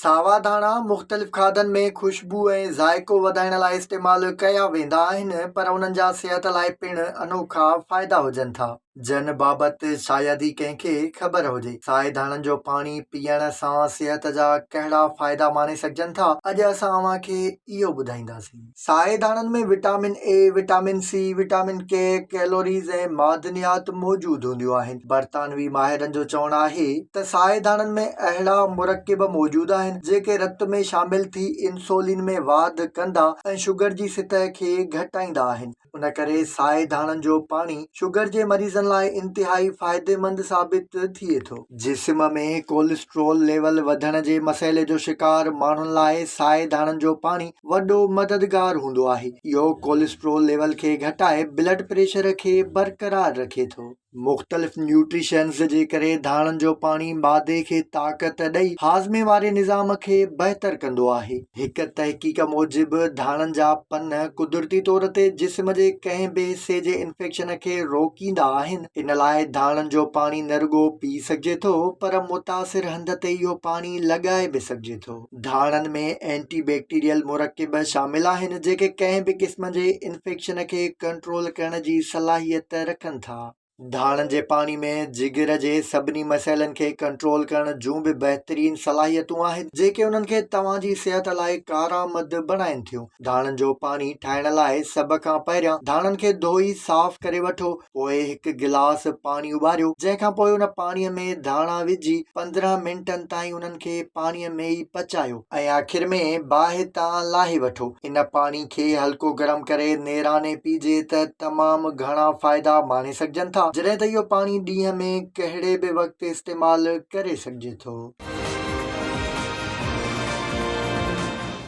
सावा धाणा मुख़्तलिफ़ खाधनि में ख़ुशबू ऐं ज़ाइक़ो वधाइण लाइ इस्तेमालु कया वेंदा आहिनि, पर उन्हनि जा सिहत लाइ पिणु अनोखा फ़ाइदा हुजनि था, जन बाबति शायदि ई कंहिंखे ख़बर हुजे। साए धाणनि जो पाणी पीअण सां सिहत जा कहिड़ा फ़ाइदा माणे सघजनि था, अॼु असां अव्हांखे इहो ॿुधाईंदासीं। साए धाणनि में vitamin A, vitamin C, vitamin K, calories ऐं मादनियात मौजूदु हूंदियूं आहिनि। बरतानवी माहिरनि जो चवणु आहे त साए धाणनि में अहिड़ा मुरकिब मौजूदु आहिनि जेके रत में शामिल थी इंसुलिन में वाधि कंदा ऐं शुगर जी सतह खे घटाईंदा आहिनि। उन करे साए धाणनि जो पाणी शुगर जे मरीज़नि लाइ इंतिहाई फ़ाइदेमंद साबित थिए थो। जिस्म में कोलेस्ट्रोल लेवल वधण जे मसइले जो शिकार माण्हुनि लाइ साए धाणनि जो पाणी वॾो मददगार हूंदो आहे। इहो कोलेस्ट्रोल लेवल खे घटाए ब्लड प्रेशर खे बरक़रार रखे थो। मुख़्तलिफ़ न्यूट्रिशंस जे करे धाणनि जो पाणी मादे खे ताक़त ॾेई हाज़मे वारे निज़ाम खे बहितर कंदो आहे। हिक तहक़ीक़ मूजिबि धाणनि जा पन कुदरती तौर ते जिस्म जे कंहिं बि हिसे जे इंफेक्शन खे रोकींदा आहिनि। इन लाइ धाणनि जो पाणी न रुॻो पी सघिजे थो, पर मुतासिर हंध ते इहो पाणी लॻाए बि सघिजे थो। धाणनि में एंटीबैक्टीरियल मुरकिब शामिल आहिनि जेके कंहिं बि क़िस्म जे इंफेक्शन खे कंट्रोल करण जी सलाहियत रखनि था। धाणनि जे पाणी में जिगर जे सभिनी मसइलनि खे कंट्रोल करण जूं बि बहितरीन सलाहियतूं आहिनि जेके उन्हनि खे तव्हांजी सिहत लाइ कारआमद बणाइनि थियूं। धाणनि जो पाणी ठाहिण लाइ सभ खां पहिरियां धाणनि खे धोई साफ़ करे वठो। पोइ हिकु गिलास पाणी उॿारियो, जंहिंखां पोइ उन पाणीअ में धाणा विझी 15 मिंटनि ताईं उन्हनि खे पाणीअ में ई पचायो ऐं आख़िर में बाहि तां लाहे वठो। इन पाणी खे हल्को गरम करे नेराने पीजे त तमामु घणा फ़ाइदा माणे सघजनि था, जॾहिं त इहो पाणी ॾींहं में कहिड़े बि वक़्तु इस्तेमालु करे सघिजे थो।